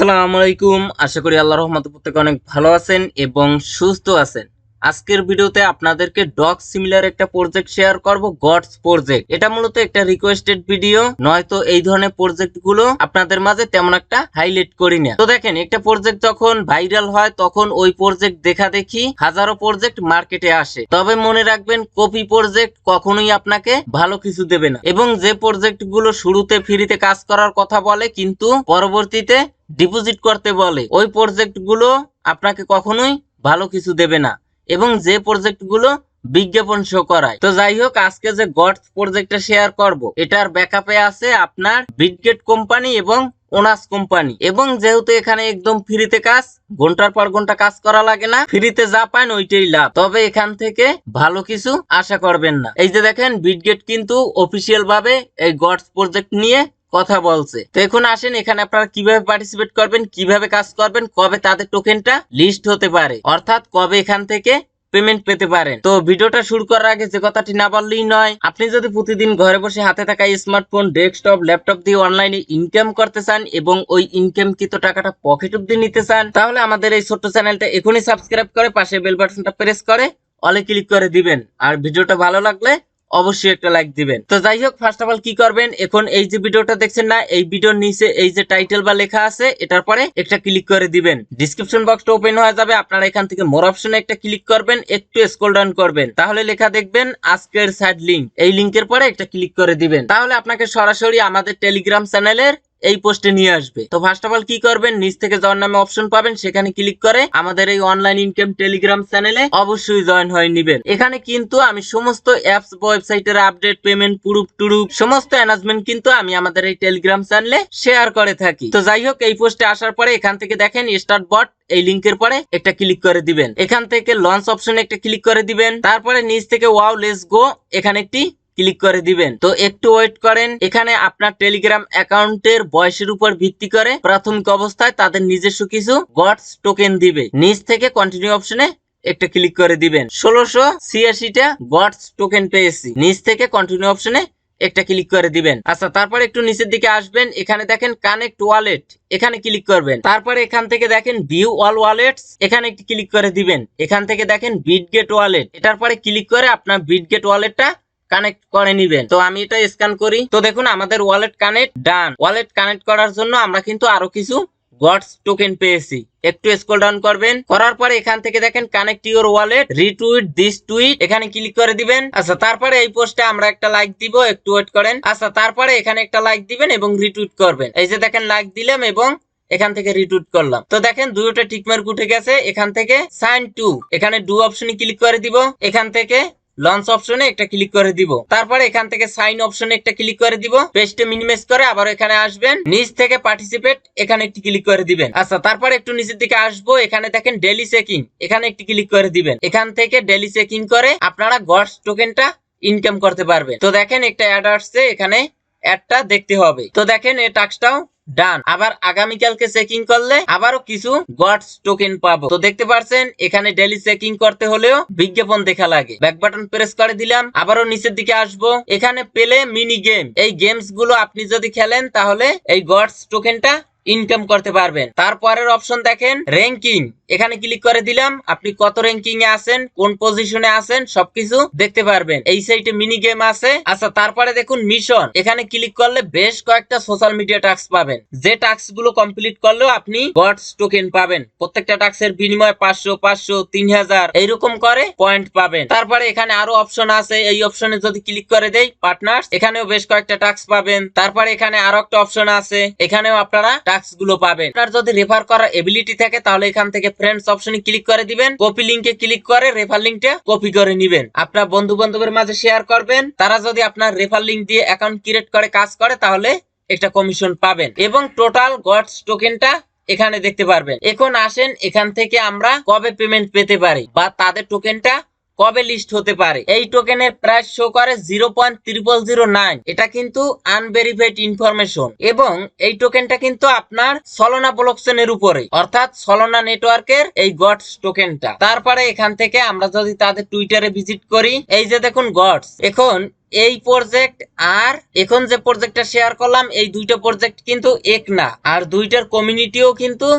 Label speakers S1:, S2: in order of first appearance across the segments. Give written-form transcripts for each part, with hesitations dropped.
S1: আসসালামু আলাইকুম। আশা করি আল্লাহর রহমতে প্রত্যেকে অনেক ভালো আছেন এবং সুস্থ আছেন। আজকের ভিডিওতে আপনাদেরকে ডগ সিমিলার একটা প্রজেক্ট শেয়ার করব, গডস প্রজেক্ট। এটা মূলত একটা রিকোয়েস্টেড ভিডিও, নয়তো এই ধরনের প্রজেক্ট গুলো আপনাদের মাঝে তেমন একটা হাইলাইট করি না। তো দেখেন, একটা প্রজেক্ট যখন ভাইরাল হয় তখন ওই প্রজেক্ট দেখা দেখি হাজারো প্রজেক্ট মার্কেটে আসে। তবে মনে রাখবেন, কপি প্রজেক্ট কখনোই আপনাকে ভালো কিছু দেবে না, এবং যে প্রজেক্ট গুলো শুরুতে ফ্রিতে কাজ করার কথা বলে কিন্তু পরবর্তীতে ডিপোজিট করতে বলে, ওই প্রজেক্ট গুলো আপনাকে কখনোই ভালো কিছু দেবে না, এবং যে প্রজেক্ট গুলো বিজ্ঞাপন শো করায়। তো যাই হোক, আজকে যে গডস প্রজেক্টটা শেয়ার করব, এটার ব্যাকআপে আছে আপনার বিটগেট কোম্পানি এবং ওনাস কোম্পানি। এবং যেহেতু এখানে একদম ফ্রিতে কাজ, ঘন্টার পর ঘন্টা কাজ করা লাগে না, ফ্রিতে যা পান ওইটাই লাভ। তবে এখান থেকে ভালো কিছু আশা করবেন না। এই যে দেখেন, বিটগেট কিন্তু অফিসিয়াল ভাবে এই গডস প্রজেক্ট নিয়ে কথা বলছে। তো এখন আসেন, এখানে আপনারা কিভাবে পার্টিসিপেট করবেন, কিভাবে কাজ করবেন, কবে তাদের টোকেনটা লিস্ট হতে পারে, অর্থাৎ কবে এখান থেকে পেমেন্ট পেতে পারেন। তো ভিডিওটা শুরু করার আগে যে কথাটি না বললেই নয়, আপনি যদি প্রতিদিন ঘরে বসে হাতে থাকা স্মার্টফোন, ডেস্কটপ, ল্যাপটপ দিয়ে অনলাইনে ইনকাম করতে চান এবং ওই ইনকামকৃত টাকাটা পকেট অব্দি নিতে চান, তাহলে আমাদের এই ছোট্ট চ্যানেলটা এখনই সাবস্ক্রাইব করে পাশে বেল বাটনটা প্রেস করে অলে ক্লিক করে দিবেন। আর ভিডিওটা ভালো লাগলে অবশ্যই একটা লাইক দিবেন। তো যাই হোক, ফার্স্ট অফ অল কি করবেন, এখন এই যে ভিডিওটা দেখছেন না, এই ভিডিওর নিচে এই যে টাইটেল বা লেখা আছে, এটার পরে একটা ক্লিক করে দিবেন। ডিসক্রিপশন বক্সটা ওপেন হয়ে যাবে, আপনারা এখান থেকে মোর অপশনে একটা ক্লিক করবেন, একটু স্ক্রল ডাউন করবেন, তাহলে লেখা দেখবেন আজকের সাইড লিংক। এই লিংকের পরে একটা ক্লিক করে দিবেন, তাহলে আপনাকে সরাসরি আমাদের টেলিগ্রাম চ্যানেলের এই পোস্টে নিয়ে আসবে। তো ফার্স্ট অফ অল কি করবেন, নিচ থেকে জয়েন নামে অপশন পাবেন, সেখানে ক্লিক করে আমাদের এই অনলাইন ইনকাম টেলিগ্রাম চ্যানেলে অবশ্যই জয়েন হয়ে নেবেন। এখানে কিন্তু আমি সমস্ত অ্যাপস, ওয়েবসাইটের আপডেট, পেমেন্ট, প্রুফ টুরুফ সমস্ত অ্যানাউন্সমেন্ট কিন্তু আমি আমাদের এই টেলিগ্রাম চ্যানেলে শেয়ার করে থাকি। তো যাই হোক, এই পোস্টে আসার পরে এখান থেকে দেখেন স্টার্ট বট, এই লিংকের পরে একটা ক্লিক করে দিবেন। এখান থেকে লঞ্চ অপশনে একটা ক্লিক করে দিবেন, তারপরে নিচ থেকে ওয়াও লেটস গো এখানে একটি ক্লিক করে দিবেন। তো একটু ওয়েট করেন, এখানে আপনার টেলিগ্রাম অ্যাকাউন্টের বয়সের উপর ভিত্তি করে প্রাথমিক অবস্থায় তাদের নিজস্ব কিছু গডস টোকেন দিবে। নিচ থেকে কন্টিনিউ অপশনে একটা ক্লিক করে দিবেন। 1686টা গডস টোকেন পেয়েছি, নিচ থেকে কন্টিনিউ অপশনে একটা ক্লিক করে দিবেন। আচ্ছা, তারপরে একটু নিচের দিকে আসবেন, এখানে দেখেন কানেক্ট ওয়ালেট, এখানে ক্লিক করবেন। তারপরে এখান থেকে দেখেন ভিউ অল ওয়ালেটস, এখানে একটি ক্লিক করে দিবেন। এখান থেকে দেখেন বিটগেট ওয়ালেট, এটার পরে ক্লিক করে আপনার বিটগেট ওয়ালেটটা কানেক্ট করে নিবেন। তো আমি এটা স্ক্যান করি, তো দেখুন আমাদের ওয়ালেট কানেক্ট ডান। ওয়ালেট কানেক্ট করার জন্য আমরা কিন্তু আরো কিছু গডস টোকেন পেয়েছি। একটু স্ক্রল ডাউন করবেন, করার পরে এখান থেকে দেখেন connect your wallet, retweet this tweet, এখানে ক্লিক করে দিবেন। আচ্ছা, তারপরে এই পোস্টে আমরা একটা লাইক দিব, একটু ওয়েট করেন। আচ্ছা, তারপরে এখানে একটা লাইক দিবেন এবং রিটুইট করবেন। এই যে দেখেন লাইক দিলাম এবং এখান থেকে রিটুইট করলাম। তো দেখেন দুইটা টিকমার্ক উঠে গেছে। এখান থেকে সাইন টু, এখানে ডু অপশনে ক্লিক করে দিব। এখান থেকে লঞ্চ অপশনে একটা ক্লিক করে দিব, তারপরে এখান থেকে সাইন অপশনে একটা ক্লিক করে দিব। পেজটা মিনিমাইজ করে আবার এখানে আসবেন, নিচ থেকে পার্টিসিপেট এখানে একটি ক্লিক করে দিবেন। আচ্ছা, তারপরে একটু নিচের দিকে আসবো, এখানে দেখেন ডেইলি চেকিং, এখানে একটি ক্লিক করে দিবেন। এখান থেকে ডেইলি চেকিং করে আপনারা গডস টোকেনটা ইনকাম করতে পারবেন। তো দেখেন একটা অ্যাড আসছে, এখানে অ্যাডটা দেখতে হবে। তো দেখেন এই টাস্কটাও ডান। আবার আগামীকালকে চেকিং করলে আবারও কিছু গডস টোকেন পাবো। তো দেখতে পাচ্ছেন এখানে ডেইলি চেকিং করতে হলেও বিজ্ঞাপন দেখা লাগে। ব্যাক বাটন প্রেস করে দিলাম, আবারও নিচের দিকে আসবো, এখানে পেলে মিনি গেম, এই গেমস গুলো আপনি যদি খেলেন তাহলে এই গডস টোকেনটা ইনকাম করতে পারবেন। তারপরের অপশন দেখেন র্যাঙ্কিং, এখানে ক্লিক করে দিলাম, আপনি কত র্যাঙ্কিং এ আছেন, কোন পজিশনে আছেন সবকিছু দেখতে পারবেন। এই সাইটে মিনি গেম আছে। আচ্ছা, তারপরে দেখুন মিশন, এখানে ক্লিক করলে বেশ কয়েকটা সোশ্যাল মিডিয়া টাস্ক পাবেন, যে টাস্ক গুলো কমপ্লিট করলেও আপনি গডস টোকেন পাবেন। প্রত্যেকটা টাস্কের বিনিময়ে 500 500 3000 এইরকম করে পয়েন্ট পাবেন। তারপরে এখানে আরো অপশন আছে, এই অপশনে যদি ক্লিক করে দেই পার্টনার্স, এখানেও বেশ কয়েকটা টাস্ক পাবেন। তারপরে এখানে আরো একটা অপশন আছে, এখানেও আপনারা টাস্ক গুলো পাবেন। আপনার যদি রেফার করার এবিলিটি থাকে তাহলে এখান থেকে ফ্রেন্ডস অপশনে ক্লিক করে দিবেন, কপি লিংকে ক্লিক করে রেফার লিংকটা কপি করে নেবেন, আপনার বন্ধু বান্ধবের মাঝে শেয়ার করবেন। তারা যদি আপনার রেফার লিংক দিয়ে অ্যাকাউন্ট ক্রিয়েট করে কাজ করে তাহলে একটা কমিশন পাবেন, এবং টোটাল গডস টোকেনটা এখানে দেখতে পারবেন। এখন আসেন এখান থেকে আমরা কবে পেমেন্ট পেতে পারি বা তাদের টোকেনটা কবে লিস্ট হতে পারে। এই টোকেনের প্রাইস শো করে 0.0009। এটা কিন্তু আনভেরিফাইড ইনফরমেশন এবং এই টোকেনটা কিন্তু আপনার সলোনা ব্লকচেনের উপরে, অর্থাৎ সলোনা নেটওয়ার্কের এই গডস টোকেনটা। তারপরে এখান থেকে আমরা যদি তাদের টুইটারে ভিজিট করি, এই যে দেখুন গডস, এখন এই প্রজেক্ট আর এখন যে প্রজেক্টটা শেয়ার করলাম, এই দুইটা প্রজেক্ট কিন্তু এক না, আর দুইটার কমিউনিটিও কিন্তু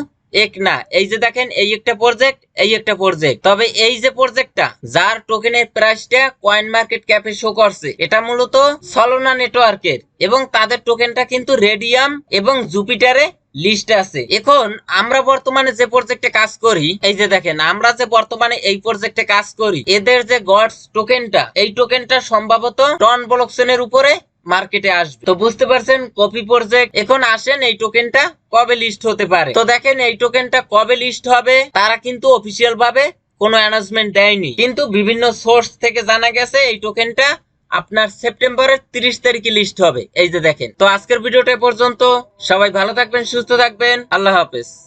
S1: এক না। এই যে দেখেন, এই একটা প্রজেক্ট, এই একটা প্রজেক্ট। তবে এই যে প্রজেক্টটা যার টোকেনের প্রাইসটা কয়েন মার্কেট ক্যাপে শো করছে, এটা মূলত সলোনা নেটওয়ার্কের এবং তাদের টোকেনটা কিন্তু রেডিয়াম এবং জুপিটারে লিস্ট আছে। এখন আমরা বর্তমানে যে প্রজেক্টে কাজ করি, এই যে দেখেন, আমরা যে বর্তমানে এই প্রজেক্টে কাজ করি, এদের যে গডস টোকেনটা, এই টোকেনটা সম্ভবত টন ব্লকচেনের উপরে মার্কেটে আসবে। তো বুঝতে পারছেন কপি প্রজেক্ট। এখন আসেন এই টোকেনটা কবে লিস্ট হতে পারে। তো দেখেন, এই টোকেনটা কবে লিস্ট হবে তারা কিন্তু অফিসিয়াল ভাবে কোনো অ্যানাউন্সমেন্ট দেয়নি, কিন্তু বিভিন্ন সোর্স থেকে জানা গেছে এই টোকেনটা আপনার সেপ্টেম্বরের 30 তারিখে লিস্ট হবে। এই যে দেখেন। তো আজকের ভিডিওটা পর্যন্ত, সবাই ভালো থাকবেন, সুস্থ থাকবেন, আল্লাহ হাফেজ।